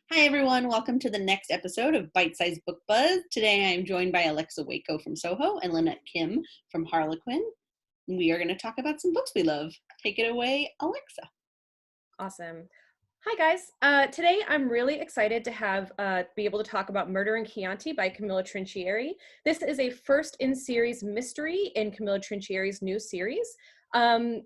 Hi everyone, welcome to the next episode of Bite Size Book Buzz. Today I am joined by Alexa Waco from Soho and Lynette Kim from Harlequin. We are going to talk about some books we love. Take it away, Alexa. Awesome. Hi guys. Today I'm really excited to be able to talk about Murder in Chianti by Camilla Trinchieri. This is a first in series mystery in Camilla Trinchieri's new series. And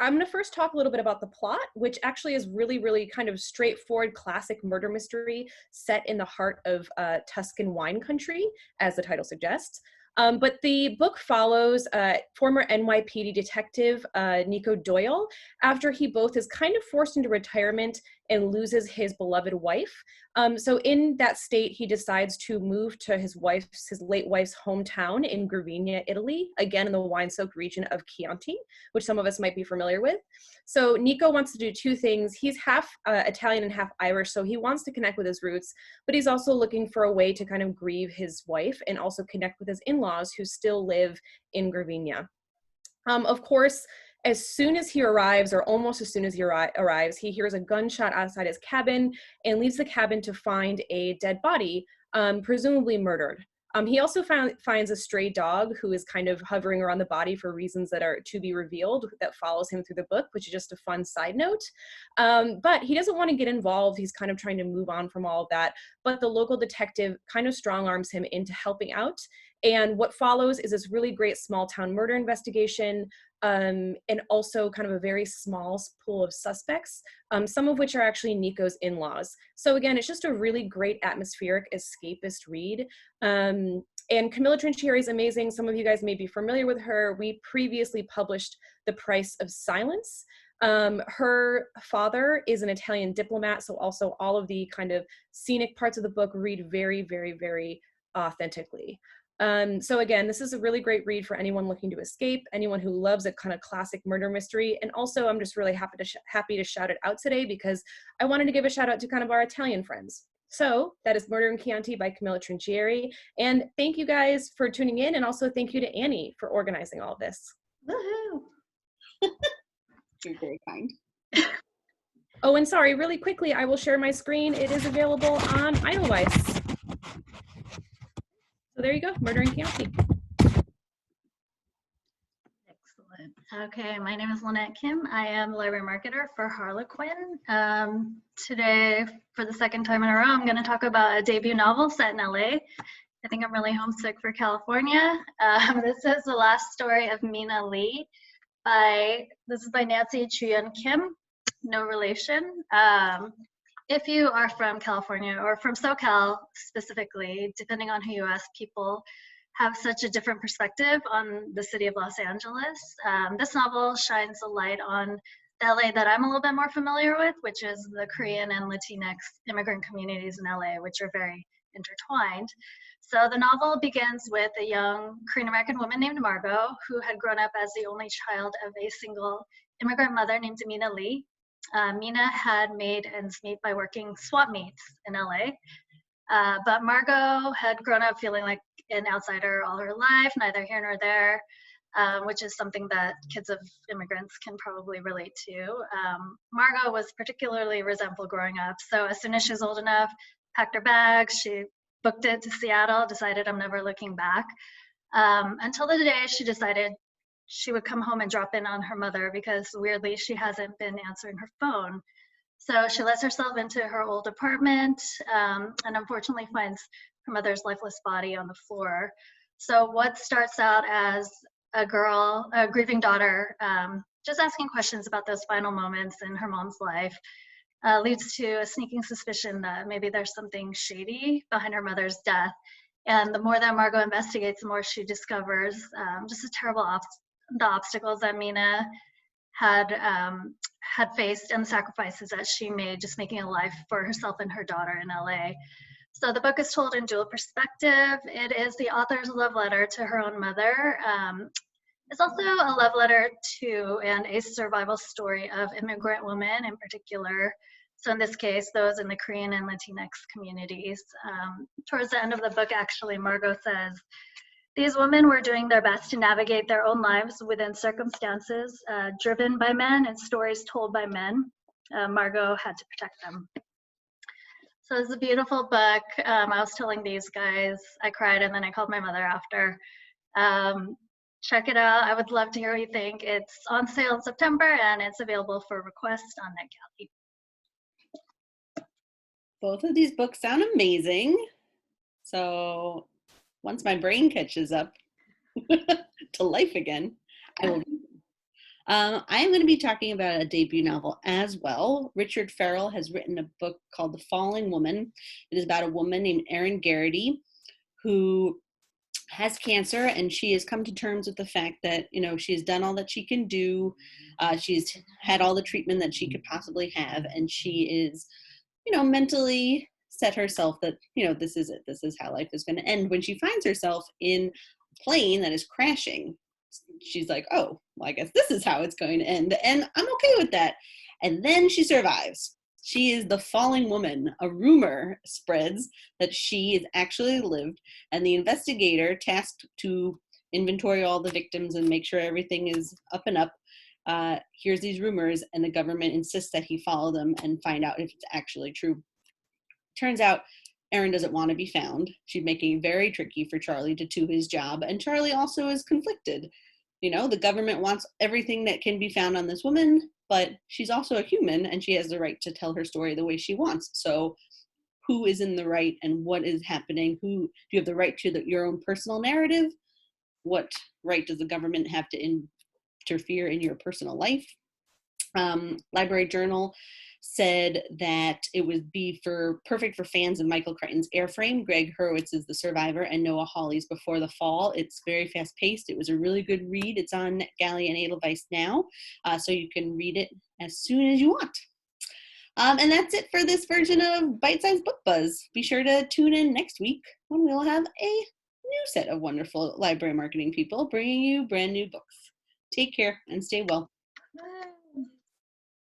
I'm going to first talk a little bit about the plot, which actually is really kind of straightforward classic murder mystery set in the heart of Tuscan wine country, as the title suggests. But the book follows former NYPD detective Nico Doyle after he both is kind of forced into retirement and loses his beloved wife. So in that state, he decides to move to his late wife's hometown in Gravina, Italy, again in the wine-soaked region of Chianti, which some of us might be familiar with. So Nico wants to do two things. He's half Italian and half Irish, so he wants to connect with his roots, but he's also looking for a way to kind of grieve his wife and also connect with his in-laws who still live in Gravina. Of course, as soon as he arrives, or almost as soon as he arrives, he hears a gunshot outside his cabin and leaves the cabin to find a dead body, presumably murdered. He also finds a stray dog who is kind of hovering around the body for reasons that are to be revealed that follows him through the book, which is just a fun side note. But he doesn't want to get involved. He's kind of trying to move on from all of that. But the local detective kind of strong arms him into helping out. And what follows is this really great small town murder investigation, and also kind of a very small pool of suspects, some of which are actually Nico's in-laws. So again, it's just a really great atmospheric escapist read. And Camilla Trinchieri is amazing. Some of you guys may be familiar with her. We previously published The Price of Silence. Her father is an Italian diplomat, so also all of the kind of scenic parts of the book read very authentically. So again, this is a really great read for anyone looking to escape, anyone who loves a kind of classic murder mystery. And also, I'm just really happy to shout it out today because I wanted to give a shout out to kind of our Italian friends. So that is Murder in Chianti by Camilla Trinchieri. And thank you guys for tuning in. And also thank you to Annie for organizing all of this. Woohoo! You're very kind. Oh, and sorry, really quickly, I will share my screen. It is available on Edelweiss. So there you go, Murder in Chianti. Excellent. Okay, my name is Lynette Kim. I am the library marketer for Harlequin. Today, for the second time in a row, I'm going to talk about a debut novel set in LA. I think I'm really homesick for California. This is the last story of Mina Lee. This is by Nancy Jooyoun Kim, no relation. If you are from California or from SoCal specifically, depending on who you ask, people have such a different perspective on the city of Los Angeles. This novel shines a light on the LA that I'm a little bit more familiar with, which is the Korean and Latinx immigrant communities in LA, which are very intertwined. So the novel begins with a young Korean American woman named Margot, who had grown up as the only child of a single immigrant mother named Mina Lee. Mina had made ends meet by working swap meets in LA, but Margot had grown up feeling like an outsider all her life, neither here nor there, which is something that kids of immigrants can probably relate to. Margot was particularly resentful growing up, so as soon as she was old enough, packed her bags, she booked it to Seattle, decided I'm never looking back, until the day she decided she would come home and drop in on her mother because weirdly she hasn't been answering her phone. So she lets herself into her old apartment and unfortunately finds her mother's lifeless body on the floor. So what starts out as a grieving daughter, just asking questions about those final moments in her mom's life, leads to a sneaking suspicion that maybe there's something shady behind her mother's death. And the more that Margot investigates, the more she discovers just the obstacles that Mina had faced and the sacrifices that she made just making a life for herself and her daughter in LA. So the book is told in dual perspective. It is the author's love letter to her own mother. It's also a love letter to and a survival story of immigrant women in particular. So in this case, those in the Korean and Latinx communities. Towards the end of the book, actually, Margot says, "These women were doing their best to navigate their own lives within circumstances driven by men and stories told by men. Margot had to protect them." So it's a beautiful book. I was telling these guys, I cried and then I called my mother after. Check it out. I would love to hear what you think. It's on sale in September and it's available for request on NetGalley. Both of these books sound amazing. So once my brain catches up to life again, I will. I am going to be talking about a debut novel as well. Richard Farrell has written a book called The Falling Woman. It is about a woman named Erin Garrity who has cancer, and she has come to terms with the fact that, you know, she's done all that she can do. She's had all the treatment that she could possibly have, and she is, you know, mentally set herself that, you know, this is it. This is how life is going to end. When she finds herself in a plane that is crashing, she's like, oh, well, I guess this is how it's going to end. And I'm okay with that. And then she survives. She is the falling woman. A rumor spreads that she has actually lived, and the investigator tasked to inventory all the victims and make sure everything is up and up hears these rumors, and the government insists that he follow them and find out if it's actually true. Turns out Erin doesn't want to be found. She's making it very tricky for Charlie to do his job, and Charlie also is conflicted. You know, the government wants everything that can be found on this woman, but she's also a human and she has the right to tell her story the way she wants. So who is in the right and what is happening? Do you have the right to your own personal narrative? What right does the government have to interfere in your personal life? Library Journal said that it would be perfect for fans of Michael Crichton's Airframe. Greg Hurwitz is The Survivor, and Noah Hawley's Before the Fall. It's very fast-paced. It was a really good read. It's on NetGalley and Edelweiss now, so you can read it as soon as you want. And that's it for this version of Bite Size Book Buzz. Be sure to tune in next week when we'll have a new set of wonderful library marketing people bringing you brand new books. Take care and stay well.